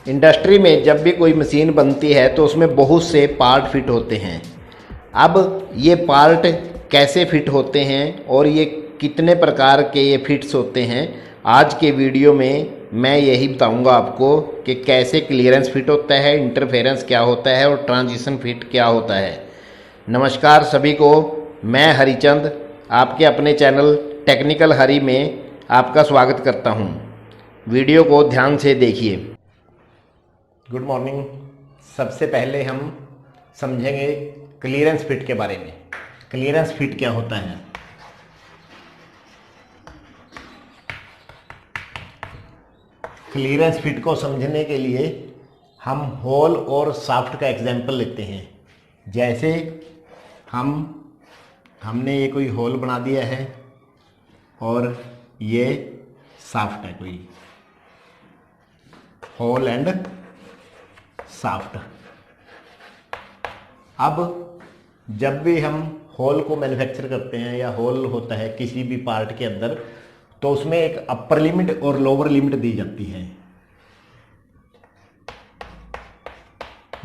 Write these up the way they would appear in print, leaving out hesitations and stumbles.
Industry में जब भी कोई मशीन बनती है तो उसमें बहुत से पार्ट फिट होते हैं। अब ये पार्ट कैसे फिट होते हैं और ये कितने प्रकार के ये फिट्स होते हैं, आज के वीडियो में मैं यही बताऊंगा आपको कि कैसे क्लियरेंस फिट होता है, इंटरफेरेंस क्या होता है और ट्रांजिशन फिट क्या होता है। नमस्कार सभी को, मैं हरिचंद आपके अपने चैनल टेक्निकल हरी में आपका स्वागत करता हूं। वीडियो को ध्यान से देखिए। Good morning. सबसे पहले हम समझेंगे क्लियरेंस फिट के बारे में। क्लियरेंस फिट क्या होता है? क्लियरेंस फिट को समझने के लिए हम होल और शाफ्ट का एग्जाम्पल लेते हैं। जैसे हमने ये कोई होल बना दिया है और ये शाफ्ट है, कोई होल एंड शाफ्ट। अब जब भी हम होल को मैन्युफैक्चर करते हैं या होल होता है किसी भी पार्ट के अंदर, तो उसमें एक अपर लिमिट और लोअर लिमिट दी जाती है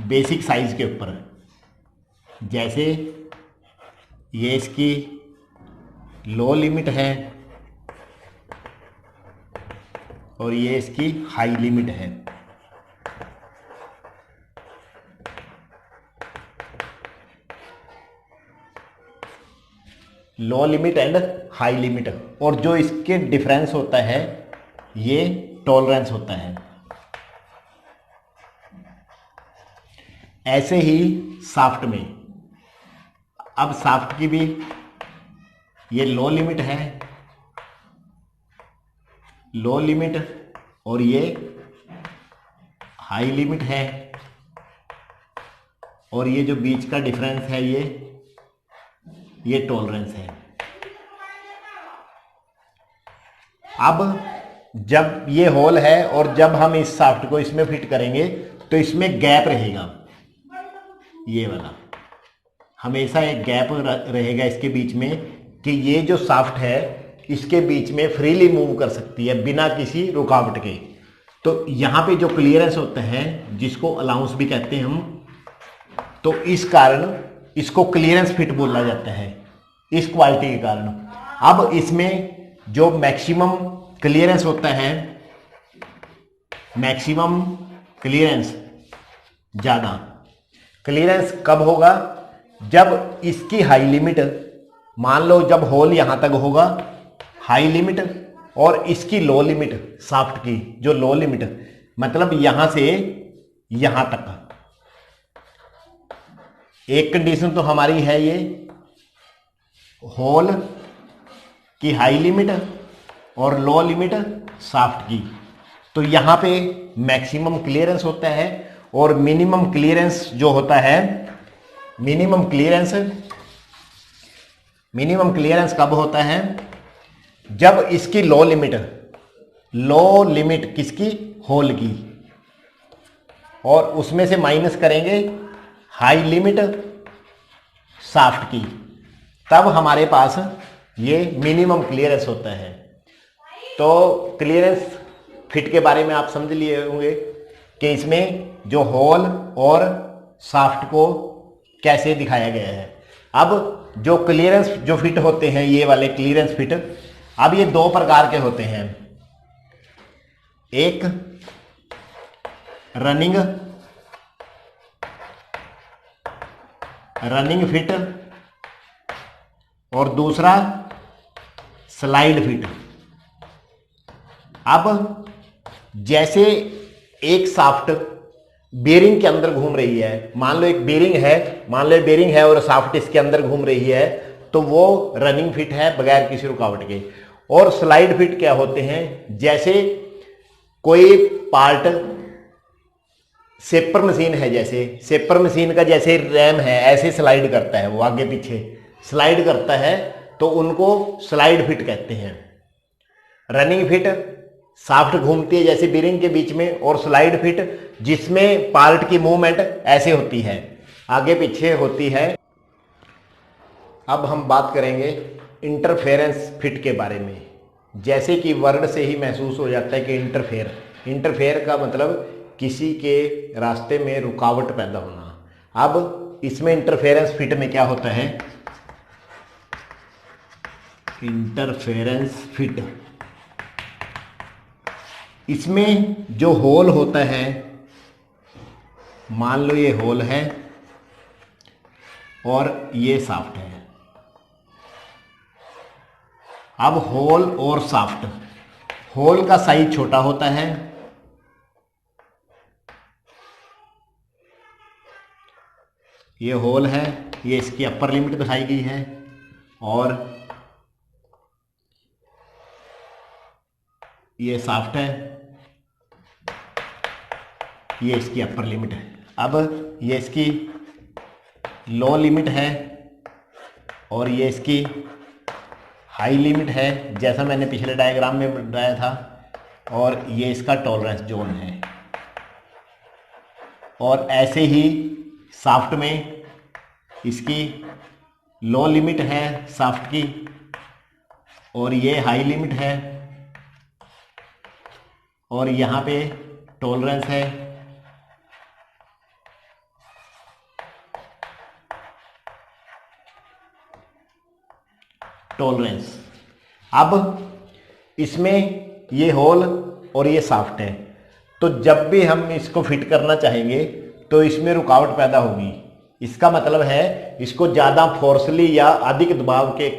बेसिक साइज के ऊपर। जैसे ये इसकी लो लिमिट है और ये इसकी हाई लिमिट है। लो लिमिट एंड हाई लिमिट, और जो इसके डिफरेंस होता है ये टॉलरेंस होता है। ऐसे ही शाफ्ट में, अब शाफ्ट की भी ये लो लिमिट है, लो लिमिट, और ये हाई लिमिट है, और ये जो बीच का डिफरेंस है ये टॉलरेंस है। अब जब ये होल है और जब हम इस शाफ्ट को इसमें फिट करेंगे तो इसमें गैप रहेगा, ये वाला हमेशा एक गैप रहेगा इसके बीच में, कि ये जो शाफ्ट है इसके बीच में फ्रीली मूव कर सकती है बिना किसी रुकावट के। तो यहाँ पे जो क्लियरेंस होता है, जिसको अलाउंस भी कहते हैं हम, तो इस कारण इसको क्लियरेंस फिट बोला जाता है, इस क्वालिटी के कारण। अब इसमें जो मैक्सिमम क्लियरेंस होता है, मैक्सिमम क्लियरेंस, ज़्यादा क्लियरेंस कब होगा? जब इसकी हाई लिमिट, मान लो जब होल यहां तक होगा हाई लिमिट, और इसकी लो लिमिट शाफ्ट की जो लो लिमिट, मतलब यहां से यहां तक। एक कंडीशन तो हमारी है ये होल की हाई लिमिट और लो लिमिट शाफ्ट की, तो यहां पे मैक्सिमम क्लियरेंस होता है। और मिनिमम क्लियरेंस जो होता है, मिनिमम क्लियरेंस कब होता है? जब इसकी लो लिमिट किसकी? होल की, और उसमें से माइनस करेंगे हाई लिमिट शाफ्ट की, तब हमारे पास ये मिनिमम क्लियरेंस होता है। तो क्लियरेंस फिट के बारे में आप समझ लिए होंगे कि इसमें जो होल और शाफ्ट को कैसे दिखाया गया है। अब जो क्लियरेंस जो फिट होते हैं, ये वाले क्लियरेंस फिट, अब ये दो प्रकार के होते हैं। एक रनिंग फिट और दूसरा स्लाइड फिट। अब जैसे एक शाफ्ट बेरिंग के अंदर घूम रही है, मान लो एक बेरिंग है और शाफ्ट इसके अंदर घूम रही है, तो वो रनिंग फिट है बगैर किसी रुकावट के। और स्लाइड फिट क्या होते हैं? जैसे कोई पार्ट, शेपर मशीन है, जैसे शेपर मशीन का जैसे रैम है, ऐसे स्लाइड करता है, वो आगे पीछे स्लाइड करता है, तो उनको स्लाइड फिट कहते हैं। रनिंग फिट शाफ्ट घूमती है जैसे बेरिंग के बीच में, और स्लाइड फिट जिसमें पार्ट की मूवमेंट ऐसे होती है, आगे पीछे होती है। अब हम बात करेंगे इंटरफेरेंस फिट के बारे में। जैसे कि वर्ड से ही महसूस हो जाता है कि इंटरफेयर का मतलब किसी के रास्ते में रुकावट पैदा होना। अब इसमें इंटरफेरेंस फिट में क्या होता है, इंटरफेरेंस फिट, इसमें जो होल होता है, मान लो ये होल है और ये शाफ्ट है। अब होल और शाफ्ट, होल का साइज छोटा होता है, ये होल है, ये इसकी अपर लिमिट दिखाई गई है, और ये शाफ्ट है, ये इसकी अपर लिमिट है। अब ये इसकी लो लिमिट है और ये इसकी हाई लिमिट है, जैसा मैंने पिछले डायग्राम में बताया था, और ये इसका टॉलरेंस जोन है। और ऐसे ही शाफ्ट में इसकी लो लिमिट है शाफ्ट की, और ये हाई लिमिट है, और यहाँ पे टॉलरेंस है। टॉलरेंस, अब इसमें ये होल और ये शाफ्ट है, तो जब भी हम इसको फिट करना चाहेंगे तो इसमें रुकावट पैदा होगी। इसका मतलब है इसको ज़्यादा फोर्सली या अधिक दबाव के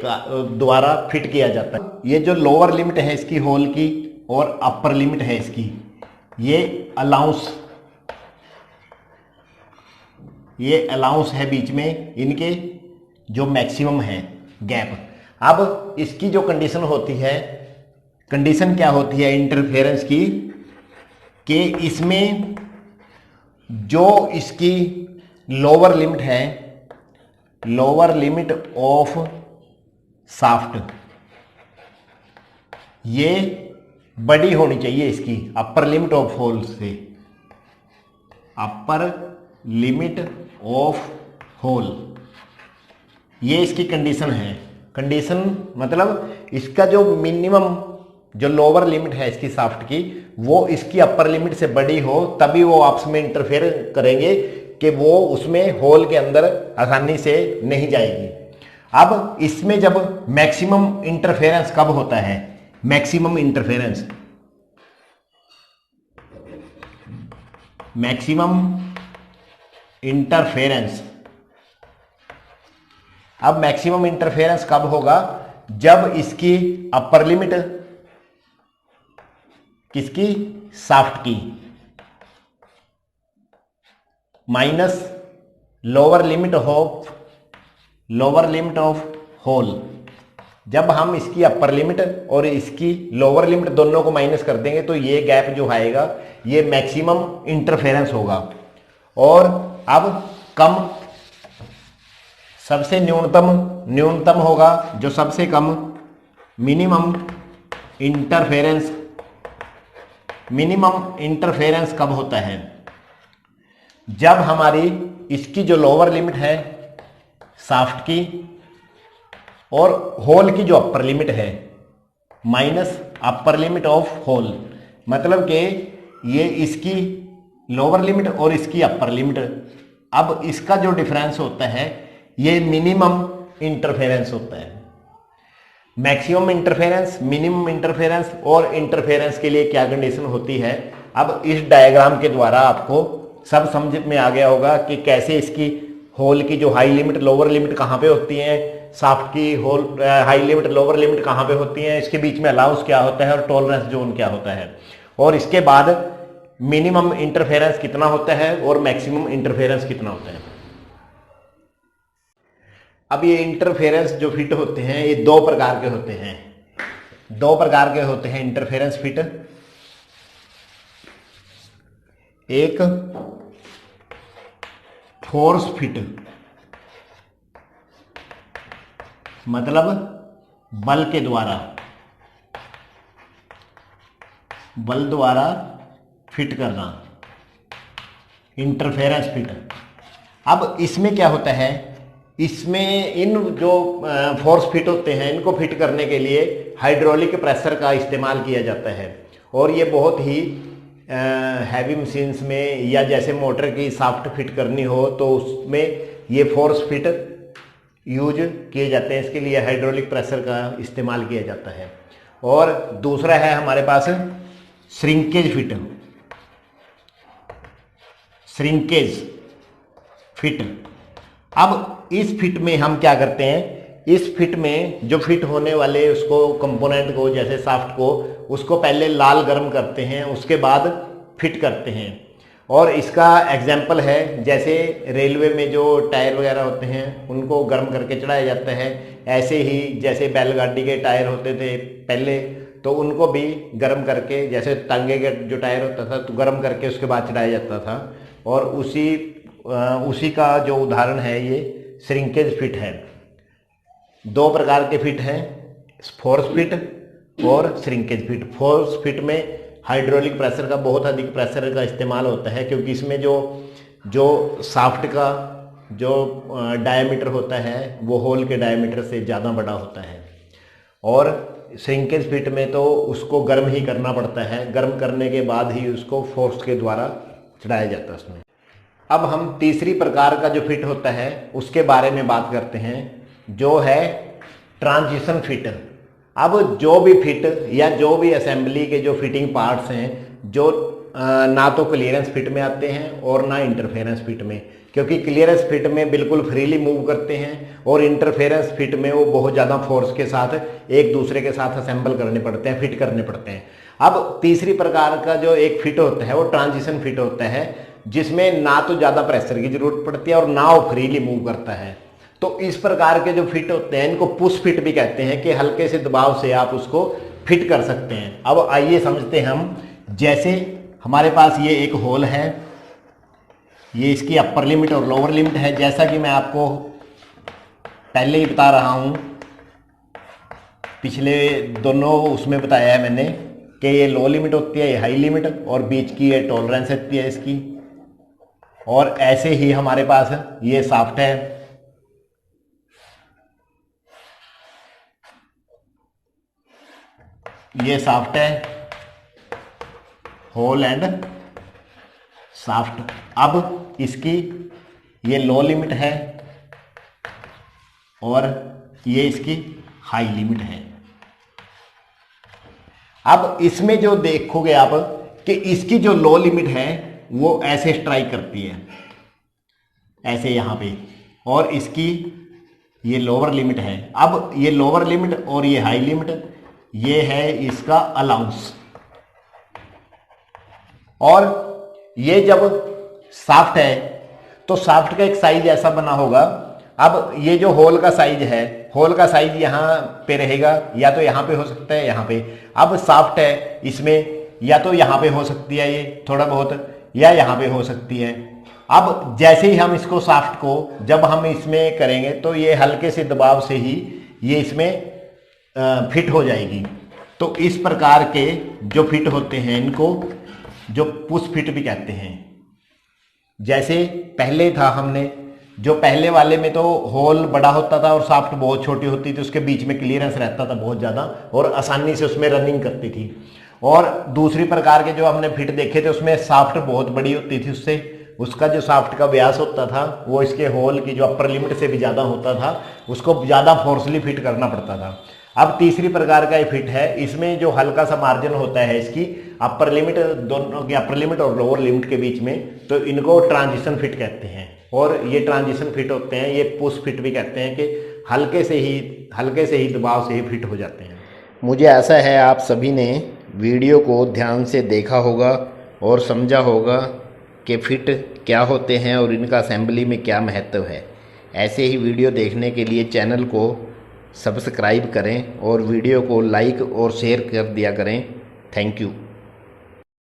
द्वारा फिट किया जाता है। ये जो लोअर लिमिट है इसकी होल की और अपर लिमिट है इसकी, ये अलाउंस, ये अलाउंस है बीच में इनके, जो मैक्सिमम है गैप। अब इसकी जो कंडीशन होती है, कंडीशन क्या होती है इंटरफेरेंस की, कि इसमें जो इसकी लोअर लिमिट है, लोअर लिमिट ऑफ शाफ्ट, ये बड़ी होनी चाहिए इसकी अपर लिमिट ऑफ होल से, अपर लिमिट ऑफ होल, ये इसकी कंडीशन है। कंडीशन मतलब इसका जो मिनिमम, जो लोअर लिमिट है इसकी शाफ्ट की, वो इसकी अपर लिमिट से बड़ी हो, तभी वो आपस में इंटरफेयर करेंगे कि वो उसमें होल के अंदर आसानी से नहीं जाएगी। अब इसमें जब मैक्सिमम इंटरफेरेंस कब होता है, मैक्सिमम इंटरफेरेंस, मैक्सिमम इंटरफेरेंस, अब मैक्सिमम इंटरफेरेंस कब होगा, जब इसकी अपर लिमिट, किसकी, शाफ्ट की, minus lower limit of, lower limit of hole. जब हम इसकी अपर लिमिट और इसकी लोअर लिमिट दोनों को माइनस कर देंगे तो ये गैप जो आएगा ये मैक्सिमम इंटरफेरेंस होगा। और अब कम, सबसे न्यूनतम होगा, जो सबसे कम, मिनिमम इंटरफेरेंस। मिनिमम इंटरफेरेंस कब होता है, जब हमारी इसकी जो लोअर लिमिट है शाफ्ट की और होल की जो अपर लिमिट है minus upper limit of hole, मतलब कि ये इसकी लोअर लिमिट और इसकी अपर लिमिट, अब इसका जो डिफरेंस होता है ये मिनिमम इंटरफेरेंस होता है। मैक्सिमम इंटरफेरेंस, मिनिमम इंटरफेरेंस और इंटरफेरेंस के लिए क्या कंडीशन होती है, अब इस डायग्राम के द्वारा आपको सब समझ में आ गया होगा कि कैसे इसकी होल की जो हाई लिमिट लोअर लिमिट कहाँ पे होती है, शाफ्ट की hole high limit lower limit कहाँ पे होती है, इसके बीच में अलाउंस क्या होता है और टॉलरेंस जोन क्या होता है, और इसके बाद मिनिमम इंटरफेरेंस कितना होता है और मैक्सिमम इंटरफेरेंस कितना होता है। अब ये इंटरफेरेंस जो फिट होते हैं ये दो प्रकार के होते हैं, दो प्रकार के होते हैं इंटरफेरेंस फिट। एक फोर्स फिट, मतलब बल के द्वारा, बल द्वारा फिट करना, इंटरफेरेंस फिट। अब इसमें क्या होता है, इसमें इन जो फोर्स फिट होते हैं इनको फिट करने के लिए हाइड्रोलिक प्रेशर का इस्तेमाल किया जाता है, और ये बहुत ही हैवी मशीन्स में या जैसे मोटर की साफ्ट फिट करनी हो तो उसमें ये फोर्स फिट यूज किए जाते हैं। इसके लिए हाइड्रोलिक प्रेशर का इस्तेमाल किया जाता है। और दूसरा है हमारे पास श्रिंकेज फिट। श्रिंकेज फिट, अब इस फिट में हम क्या करते हैं, इस फिट में जो फिट होने वाले उसको कंपोनेंट को जैसे साफ्ट को उसको पहले लाल गर्म करते हैं, उसके बाद फिट करते हैं। और इसका एग्जाम्पल है जैसे रेलवे में जो टायर वगैरह होते हैं उनको गर्म करके चढ़ाया जाता है, ऐसे ही जैसे बैलगाड़ी के टायर होते थे पहले तो उनको भी गर्म करके, जैसे तांगे का जो टायर होता था तो गर्म करके उसके बाद चढ़ाया जाता था। और उसी का जो उदाहरण है ये श्रिंकेज फिट है। दो प्रकार के फिट हैं, फोर्स फिट और श्रिंकेज फिट। फोर्स फिट में हाइड्रोलिक प्रेशर का, बहुत अधिक प्रेशर का इस्तेमाल होता है क्योंकि इसमें जो साफ्ट का जो डायमीटर होता है वो होल के डायमीटर से ज़्यादा बड़ा होता है। और श्रिंकेज फिट में तो उसको गर्म ही करना पड़ता है, गर्म करने के बाद ही उसको फोर्स के द्वारा चढ़ाया जाता है उसमें। अब हम तीसरी प्रकार का जो फिट होता है उसके बारे में बात करते हैं, जो है ट्रांजिशन फिट। अब जो भी फिट या जो भी असेंबली के जो फिटिंग पार्ट्स हैं जो ना तो क्लियरेंस फिट में आते हैं और ना इंटरफेरेंस फिट में, क्योंकि क्लियरेंस फिट में बिल्कुल फ्रीली मूव करते हैं और इंटरफेरेंस फिट में वो बहुत ज़्यादा फोर्स के साथ एक दूसरे के साथ असेंबल करने पड़ते हैं, फिट करने पड़ते हैं। अब तीसरी प्रकार का जो एक फिट होता है वो ट्रांजिशन फिट होता है, जिसमें ना तो ज़्यादा प्रेशर की जरूरत पड़ती है और ना वो फ्रीली मूव करता है। तो इस प्रकार के जो फिट होते हैं इनको पुश फिट भी कहते हैं कि हल्के से दबाव से आप उसको फिट कर सकते हैं। अब आइए समझते हैं हम, जैसे हमारे पास ये एक होल है, ये इसकी अपर लिमिट और लोअर लिमिट है। जैसा कि मैं आपको पहले ही बता रहा हूँ, पिछले दोनों उसमें बताया है मैंने कि ये लो लिमिट होती है, ये हाई लिमिट, और बीच की ये टॉलरेंस होती है इसकी। और ऐसे ही हमारे पास ये साफ्ट है, ये साफ्ट है, होल एंड साफ्ट। अब इसकी ये लो लिमिट है और ये इसकी हाई लिमिट है। अब इसमें जो देखोगे आप कि इसकी जो लो लिमिट है वो ऐसे स्ट्राइक करती है, ऐसे यहां पे, और इसकी ये लोअर लिमिट है। अब ये लोअर लिमिट और ये हाई लिमिट, ये है इसका अलाउंस। और ये जब साफ्ट है तो साफ्ट का एक साइज ऐसा बना होगा। अब ये जो होल का साइज है, होल का साइज यहाँ पे रहेगा, या तो यहाँ पे हो सकता है, यहाँ पे। अब साफ्ट है, इसमें या तो यहाँ पे हो सकती है ये थोड़ा बहुत, या यहाँ पे हो सकती है। अब जैसे ही हम इसको साफ्ट को जब हम इसमें करेंगे तो ये हल्के से दबाव से ही ये इसमें फिट हो जाएगी। तो इस प्रकार के जो फिट होते हैं इनको जो पुश फिट भी कहते हैं। जैसे पहले था, हमने जो पहले वाले में तो होल बड़ा होता था और साफ्ट बहुत छोटी होती थी, उसके बीच में क्लियरेंस रहता था बहुत ज़्यादा और आसानी से उसमें रनिंग करती थी। और दूसरी प्रकार के जो हमने फिट देखे थे उसमें साफ्ट बहुत बड़ी होती थी, उससे उसका जो साफ्ट का व्यास होता था वो इसके होल की जो अपर लिमिट से भी ज़्यादा होता था, उसको ज़्यादा फोर्सली फिट करना पड़ता था। अब तीसरी प्रकार का ये फिट है, इसमें जो हल्का सा मार्जिन होता है इसकी अपर लिमिट, दोनों की अपर लिमिट और लोअर लिमिट के बीच में, तो इनको ट्रांजिशन फिट कहते हैं। और ये ट्रांजिशन फिट होते हैं, ये पुश फिट भी कहते हैं कि हल्के से ही दबाव से ही फिट हो जाते हैं। मुझे आशा है आप सभी ने वीडियो को ध्यान से देखा होगा और समझा होगा कि फिट क्या होते हैं और इनका असेंबली में क्या महत्व है। ऐसे ही वीडियो देखने के लिए चैनल को सब्सक्राइब करें और वीडियो को लाइक और शेयर कर दिया करें। Thank you.